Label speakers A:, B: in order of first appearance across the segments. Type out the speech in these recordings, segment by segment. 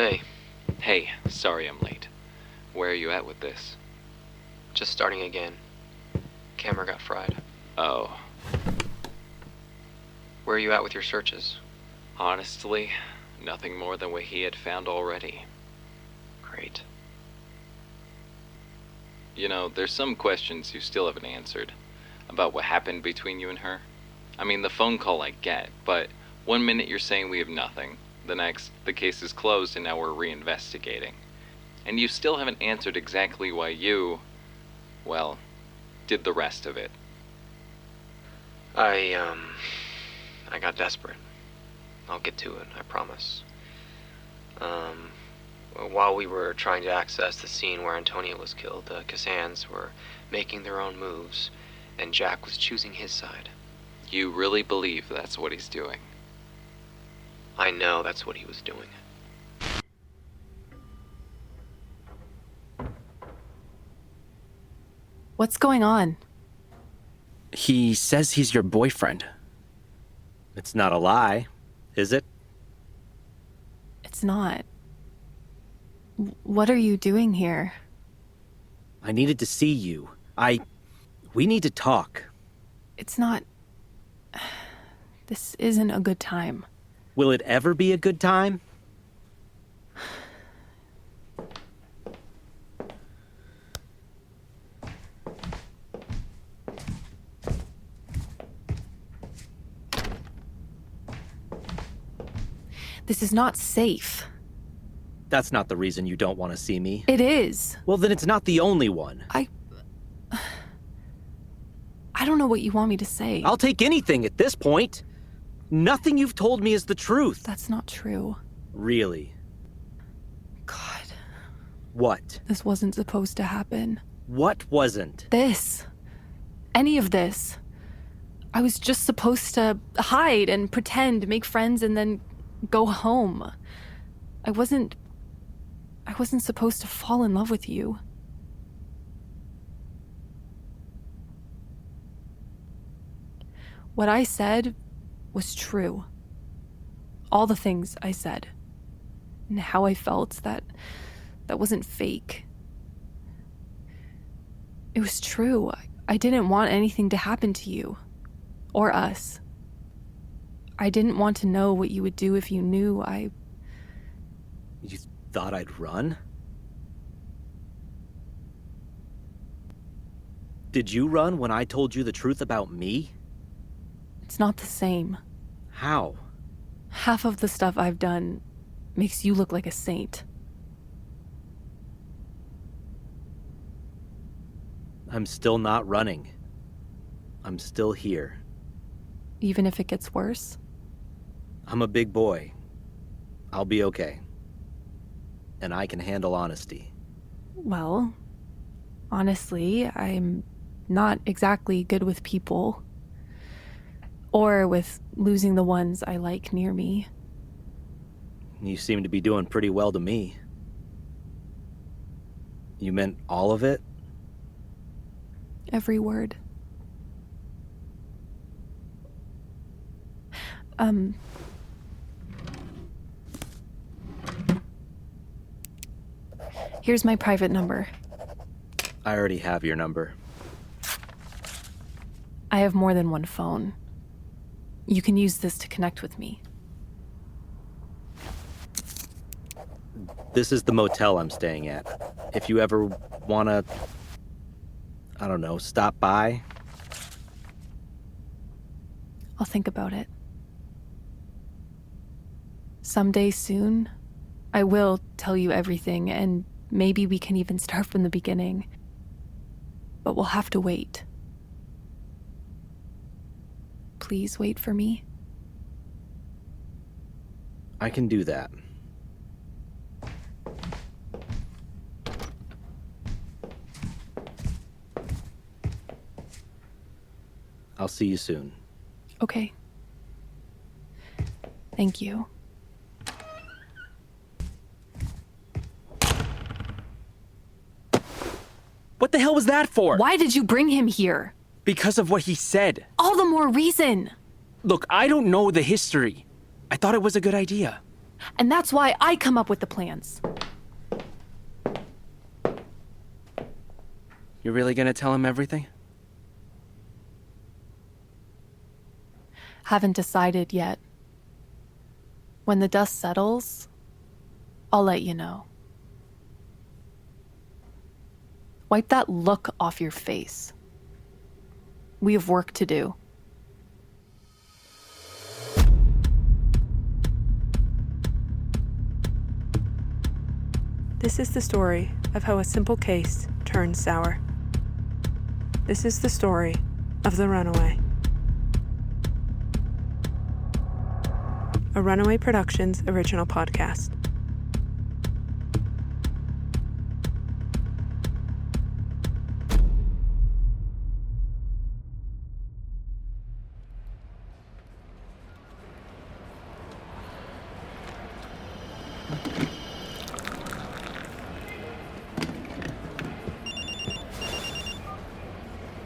A: Hey,
B: Hey, sorry I'm late. Where are you at with this?
A: just starting again. Camera got fried.
B: Oh,
A: Where are you at with your searches?
B: honestly, nothing more than what he had found already.
A: Great.
B: You know, there's some questions you still haven't answered about what happened between you and her. I mean, the phone call I get, but one minute you're saying we have nothing, the next, the case is closed and now we're reinvestigating. And you still haven't answered exactly why you, well, did the rest of it.
A: I got desperate. I'll get to it, I promise. While we were trying to access the scene where Antonia was killed, the Cassans were making their own moves, and Jack was choosing his side.
B: You really believe that's what he's doing?
A: I know that's what he was doing.
C: What's going on?
D: He says he's your boyfriend. It's not a lie, is it?
C: It's not. What are you doing here?
D: I needed to see you. We need to talk.
C: It's not... This isn't a good time.
D: Will it ever be a good time?
C: This is not safe.
D: That's not the reason you don't want to see me.
C: It is.
D: Well, then it's not the only one.
C: I don't know what you want me to say.
D: I'll take anything at this point. Nothing you've told me is the truth.
C: That's not true.
D: Really?
C: God,
D: What?
C: this wasn't supposed to happen.
D: What wasn't?
C: This. Any of this. I was just supposed to hide and pretend, make friends, and then go home. I wasn't supposed to fall in love with you. What I said was true. All the things I said. And how I felt, that wasn't fake. It was true. I didn't want anything to happen to you. Or us. I didn't want to know what you would do if you knew
D: You thought I'd run? Did you run when I told you the truth about me?
C: It's not the same.
D: How?
C: Half of the stuff I've done makes you look like a saint.
D: I'm still not running. I'm still here.
C: Even if it gets worse?
D: I'm a big boy. I'll be okay. And I can handle honesty.
C: Well, honestly, I'm not exactly good with people. Or with losing the ones I like near me.
D: You seem to be doing pretty well to me. You meant all of it?
C: Every word. Here's my private number.
D: I already have your number.
C: I have more than one phone. You can use this to connect with me.
D: This is the motel I'm staying at. If you ever wanna, I don't know, stop by.
C: I'll think about it. Someday soon, I will tell you everything, and maybe we can even start from the beginning. But we'll have to wait. Please wait for me.
D: I can do that. I'll see you soon.
C: Okay. Thank you.
E: What the hell was that for?
C: Why did you bring him here?
E: Because of what he said.
C: All the more reason.
E: Look, I don't know the history. I thought it was a good idea.
C: And that's why I come up with the plans.
E: You're really gonna tell him everything?
C: Haven't decided yet. When the dust settles, I'll let you know. Wipe that look off your face. We have work to do.
F: This is the story of how a simple case turned sour. This is the story of the Runaway. A Runaway Productions original podcast.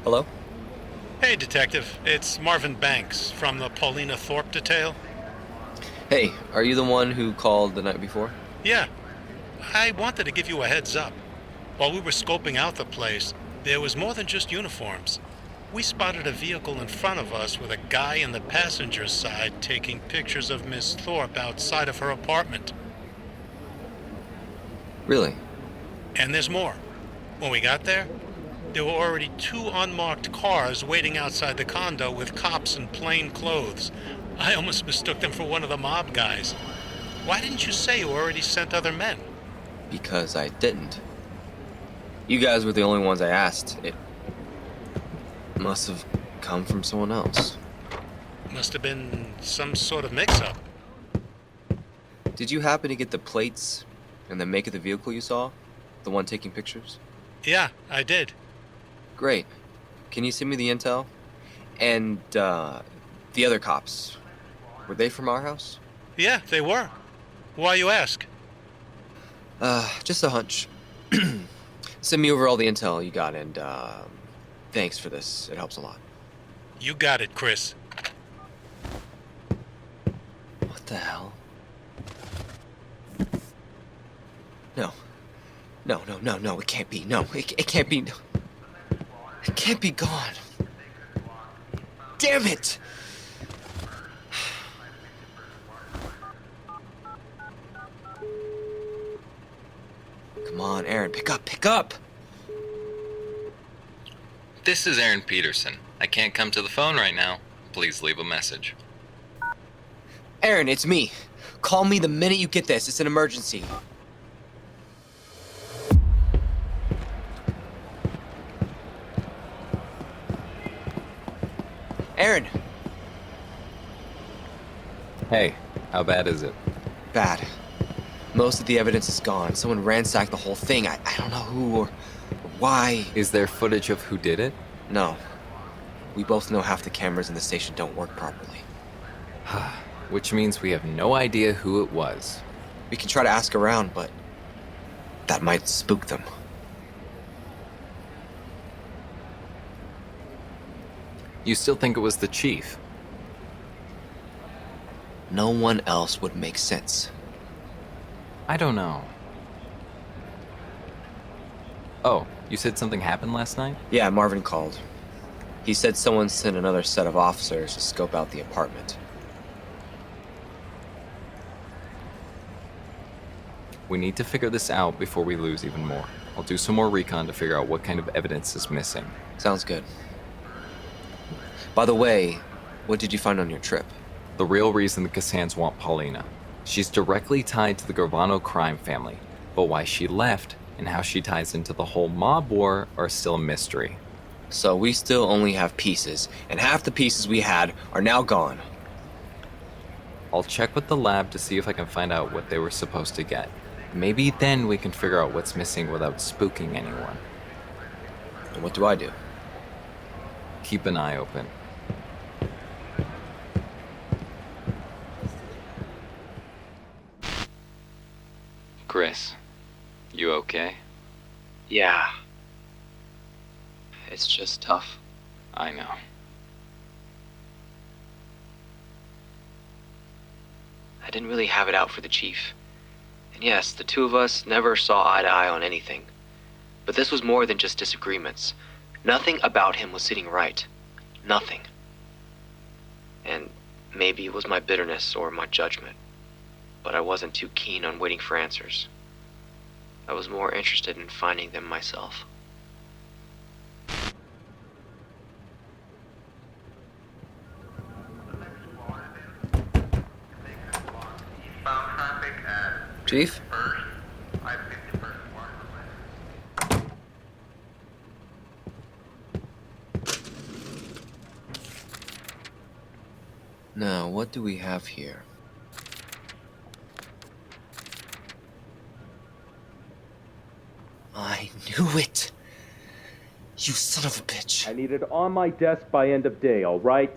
D: Hello?
G: Hey, Detective. It's Marvin Banks from the Paulina Thorpe detail.
A: Hey, are you the one who called the night before?
G: Yeah. I wanted to give you a heads up. While we were scoping out the place, there was more than just uniforms. We spotted a vehicle in front of us with a guy in the passenger side taking pictures of Miss Thorpe outside of her apartment.
A: Really?
G: And there's more. When we got there were already 2 unmarked cars waiting outside the condo with cops in plain clothes. I almost mistook them for one of the mob guys. Why didn't you say you already sent other men?
A: Because I didn't. You guys were the only ones I asked. It must have come from someone else.
G: Must have been some sort of mix-up.
A: Did you happen to get the plates and the make of the vehicle you saw? The one taking pictures?
G: Yeah, I did.
A: Great. Can you send me the intel? And, the other cops. Were they from our house?
G: Yeah, they were. Why you ask?
A: Just a hunch. Send me over all the intel you got, and, thanks for this. It helps a lot.
G: You got it, Chris.
A: What the hell? No. No, it can't be. No, it can't be. It can't be gone. Damn it! Come on, Aaron, pick up!
B: This is Aaron Peterson. I can't come to the phone right now. Please leave a message.
A: Aaron, it's me. Call me the minute you get this. It's an emergency. Aaron!
B: Hey, how bad is it?
A: Bad. Most of the evidence is gone. Someone ransacked the whole thing. I don't know who or why.
B: Is there footage of who did it?
A: No. We both know half the cameras in the station don't work properly.
B: Which means we have no idea who it was.
A: We can try to ask around, but that might spook them.
B: You still think it was the chief?
A: No one else would make sense.
B: I don't know. Oh, you said something happened last night?
A: Yeah, Marvin called. He said someone sent another set of officers to scope out the apartment.
B: We need to figure this out before we lose even more. I'll do some more recon to figure out what kind of evidence is missing.
A: Sounds good. By the way, what did you find on your trip?
B: The real reason the Cassans want Paulina. She's directly tied to the Gravano crime family, but why she left and how she ties into the whole mob war are still a mystery.
A: So we still only have pieces, and half the pieces we had are now gone.
B: I'll check with the lab to see if I can find out what they were supposed to get. Maybe then we can figure out what's missing without spooking anyone.
A: And what do I do?
B: Keep an eye open. Chris, you okay?
A: Yeah. It's just tough.
B: I know.
A: I didn't really have it out for the chief. And yes, the two of us never saw eye to eye on anything. But this was more than just disagreements. Nothing about him was sitting right. Nothing. And maybe it was my bitterness or my judgment, but I wasn't too keen on waiting for answers. I was more interested in finding them myself. Chief? Now, what do we have here? I knew it! You son of a bitch.
E: I need it on my desk by end of day, all right?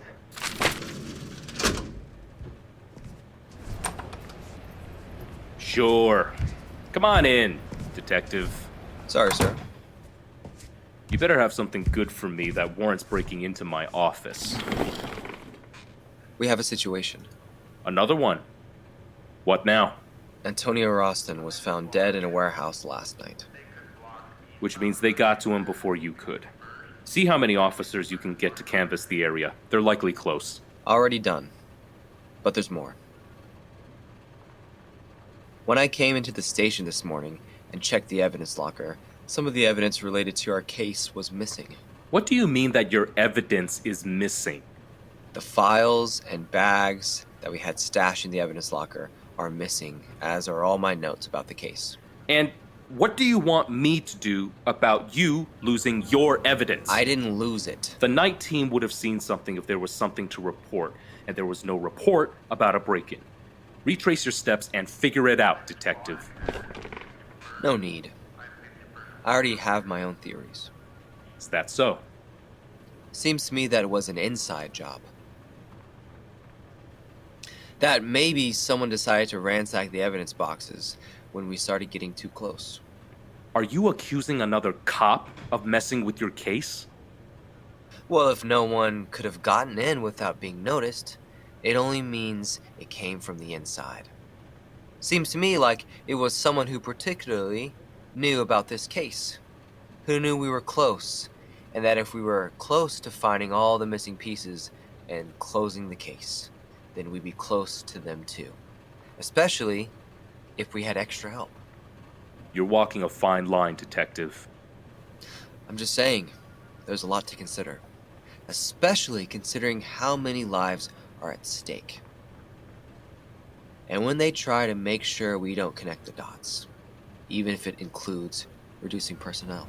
E: Sure. Come on in, detective.
A: Sorry, sir.
E: You better have something good for me that warrants breaking into my office.
A: We have a situation.
E: Another one. What now?
A: Antonio Ralston was found dead in a warehouse last night.
E: Which means they got to him before you could. See how many officers you can get to canvass the area. They're likely close.
A: Already done. But there's more. When I came into the station this morning and checked the evidence locker, some of the evidence related to our case was missing.
E: What do you mean that your evidence is missing?
A: The files and bags that we had stashed in the evidence locker are missing, as are all my notes about the case.
E: And what do you want me to do about you losing your evidence?
A: I didn't lose it.
E: The night team would have seen something if there was something to report, and there was no report about a break-in. Retrace your steps and figure it out, detective.
A: No need. I already have my own theories.
E: Is that so?
A: Seems to me that it was an inside job. That maybe someone decided to ransack the evidence boxes when we started getting too close.
E: Are you accusing another cop of messing with your case?
A: Well, if no one could have gotten in without being noticed, it only means it came from the inside. Seems to me like it was someone who particularly knew about this case, who knew we were close, and that if we were close to finding all the missing pieces and closing the case, then we'd be close to them too. Especially if we had extra help.
E: You're walking a fine line, detective.
A: I'm just saying, there's a lot to consider. Especially considering how many lives are at stake. And when they try to make sure we don't connect the dots, even if it includes reducing personnel.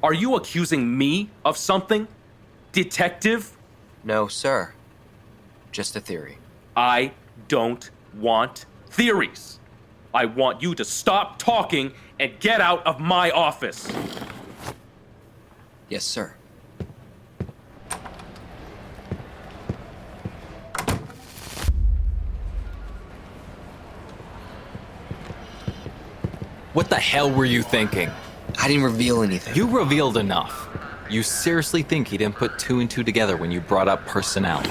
E: Are you accusing me of something? Detective?
A: No, sir. Just a theory.
E: I don't want theories. I want you to stop talking and get out of my office.
A: Yes, sir.
B: What the hell were you thinking?
A: I didn't reveal anything.
B: You revealed enough. You seriously think he didn't put two and two together when you brought up personnel?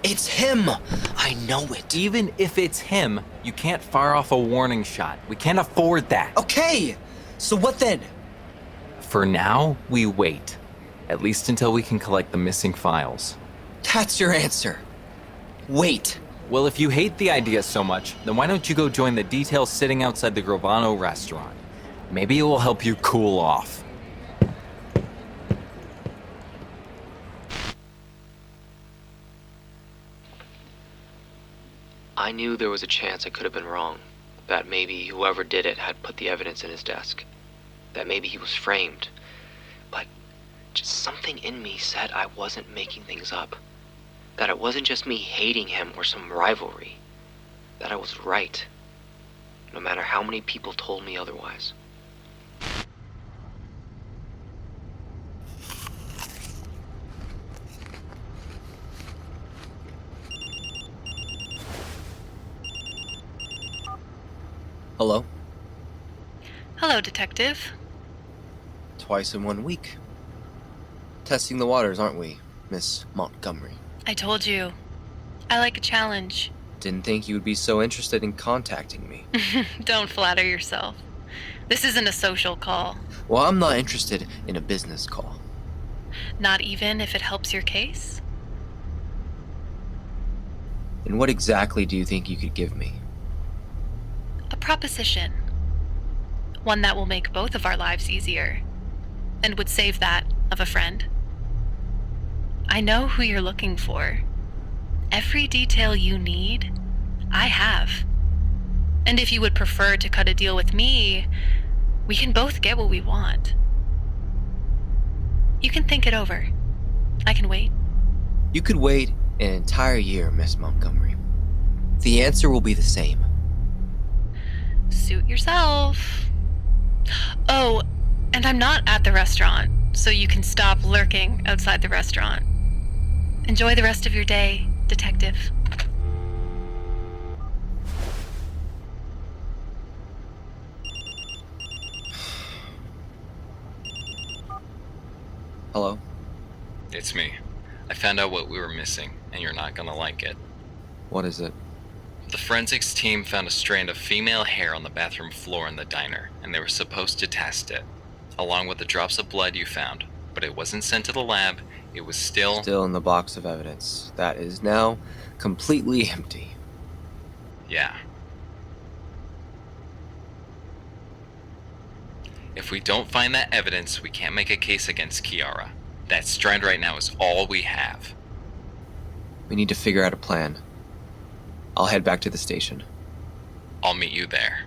A: It's him! I know it.
B: Even if it's him, you can't fire off a warning shot. We can't afford that.
A: Okay! So what then?
B: For now, we wait. At least until we can collect the missing files.
A: That's your answer. Wait.
B: Well, if you hate the idea so much, then why don't you go join the details sitting outside the Grovano restaurant? Maybe it will help you cool off.
A: I knew there was a chance I could have been wrong. That maybe whoever did it had put the evidence in his desk. That maybe he was framed. But just something in me said I wasn't making things up. That it wasn't just me hating him or some rivalry. That I was right. No matter how many people told me otherwise. Hello?
H: Hello, Detective.
A: Twice in 1 week. Testing the waters, aren't we, Miss Montgomery?
H: I told you. I like a challenge.
A: Didn't think you would be so interested in contacting me.
H: Don't flatter yourself. This isn't a social call.
A: Well, I'm not interested in a business call.
H: Not even if it helps your case?
A: And what exactly do you think you could give me?
H: A proposition. One that will make both of our lives easier, and would save that of a friend. I know who you're looking for. Every detail you need, I have. And if you would prefer to cut a deal with me, we can both get what we want. You can think it over. I can wait.
A: You could wait an entire year, Miss Montgomery. The answer will be the same.
H: Suit yourself. Oh, and I'm not at the restaurant, so you can stop lurking outside the restaurant. Enjoy the rest of your day, Detective.
A: Hello?
B: It's me. I found out what we were missing, and you're not gonna like it.
A: What is it?
B: The forensics team found a strand of female hair on the bathroom floor in the diner, and they were supposed to test it, along with the drops of blood you found. But it wasn't sent to the lab. It was still
A: Still in the box of evidence. That is now completely empty.
B: Yeah. If we don't find that evidence, we can't make a case against Chiara. That strand right now is all we have.
A: We need to figure out a plan. I'll head back to the station.
B: I'll meet you there.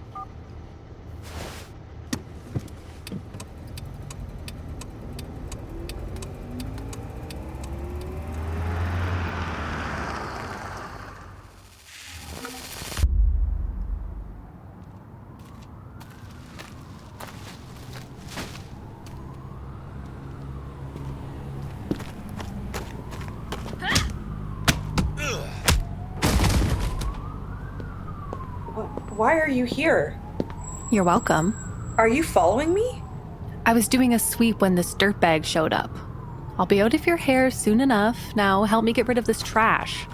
F: Why are you here?
C: You're welcome.
F: Are you following me?
C: I was doing a sweep when this dirtbag showed up. I'll be out of your hair soon enough. Now help me get rid of this trash.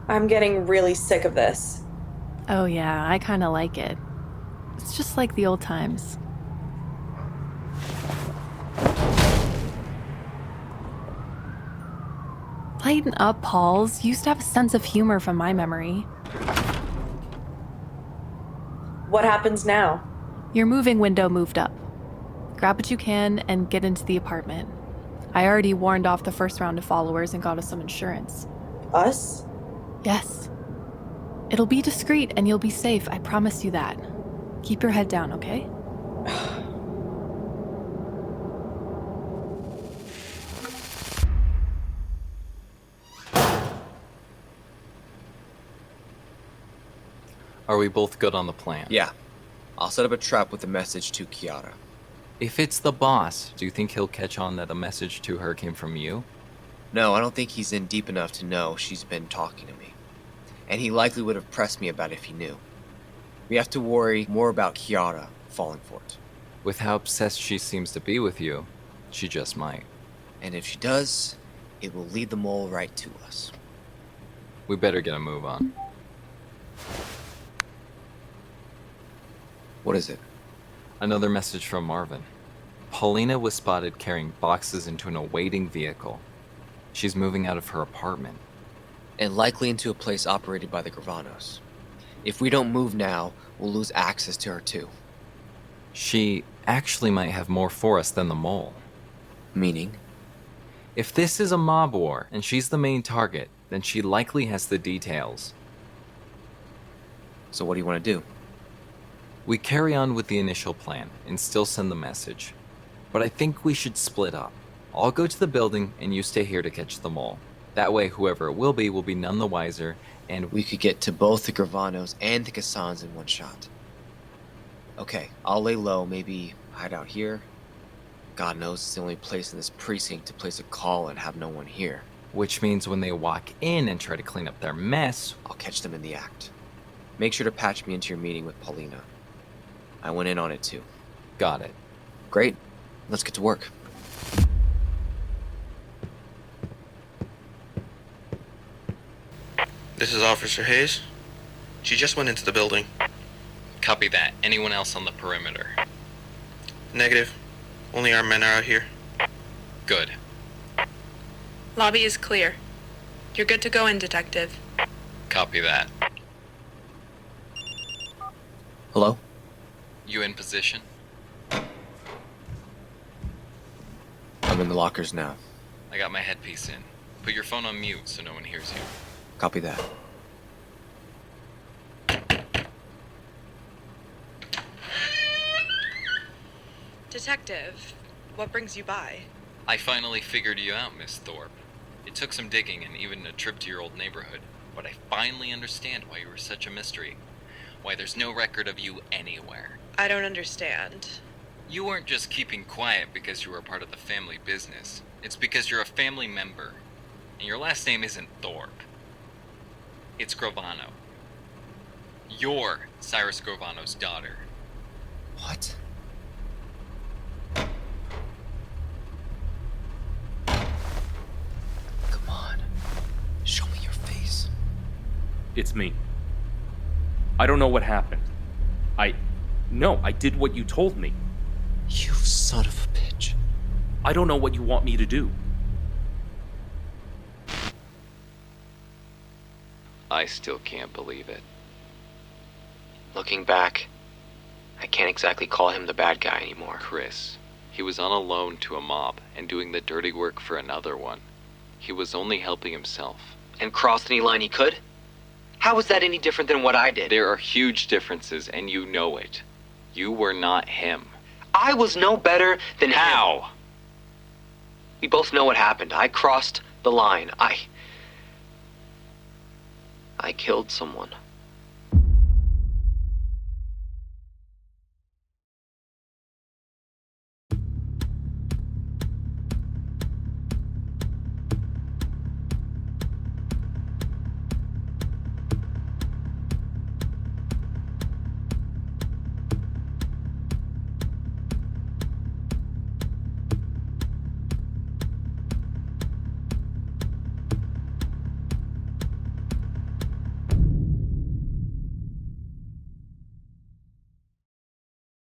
F: I'm getting really sick of this.
C: Oh yeah, I kinda like it. It's just like the old times. Lighten up, Pauls. You used to have a sense of humor from my memory.
F: What happens now?
C: Your moving window moved up. Grab what you can and get into the apartment. I already warned off the first round of followers and got us some insurance.
F: Us?
C: Yes. It'll be discreet and you'll be safe, I promise you that. Keep your head down, okay?
B: Are we both good on the plan?
A: Yeah. I'll set up a trap with a message to Chiara.
B: If it's the boss, do you think he'll catch on that a message to her came from you?
A: No, I don't think he's in deep enough to know she's been talking to me. And he likely would have pressed me about it if he knew. We have to worry more about Chiara falling for it.
B: With how obsessed she seems to be with you, she just might.
A: And if she does, it will lead the mole right to us.
B: We better get a move on.
A: What is it?
B: Another message from Marvin. Paulina was spotted carrying boxes into an awaiting vehicle. She's moving out of her apartment.
A: And likely into a place operated by the Gravanos. If we don't move now, we'll lose access to her too.
B: She actually might have more for us than the mole.
A: Meaning?
B: If this is a mob war and she's the main target, then she likely has the details.
A: So what do you want to do?
B: We carry on with the initial plan and still send the message. But I think we should split up. I'll go to the building and you stay here to catch the mole. That way, whoever it will be none the wiser, and
A: We could get to both the Gravanos and the Cassans in one shot. Okay, I'll lay low, maybe hide out here. God knows it's the only place in this precinct to place a call and have no one here.
B: which means when they walk in and try to clean up their mess,
A: I'll catch them in the act. Make sure to patch me into your meeting with Paulina. I went in on it too.
B: got it.
A: Great. Let's get to work.
I: This is Officer Hayes. She just went into the building.
B: Copy that. Anyone else on the perimeter?
I: Negative. Only our men are out here.
B: Good.
F: Lobby is clear. You're good to go in, Detective.
B: Copy that.
A: Hello?
B: You in position?
A: I'm in the lockers now.
B: I got my headpiece in. Put your phone on mute so no one hears you.
A: Copy that.
F: Detective, what brings you by?
B: I finally figured you out, Miss Thorpe. It took some digging and even a trip to your old neighborhood, but I finally understand why you were such a mystery. Why there's no record of you anywhere.
F: I don't understand.
B: You weren't just keeping quiet because you were a part of the family business. It's because you're a family member. And your last name isn't Thorpe. It's Gravano. You're Cyrus Gravano's daughter.
A: What? Come on. Show me your face.
E: It's me. I don't know what happened. No, I did what you told me.
A: You son of a bitch.
E: I don't know what you want me to do.
B: I still can't believe it.
A: Looking back, I can't exactly call him the bad guy anymore.
B: Chris, he was on a loan to a mob and doing the dirty work for another one. He was only helping himself.
A: And crossed any line he could? How was that any different than what I did?
B: There are huge differences, and you know it. You were not him.
A: I was no better than him.
B: How?
A: We both know what happened. I crossed the line. I killed someone.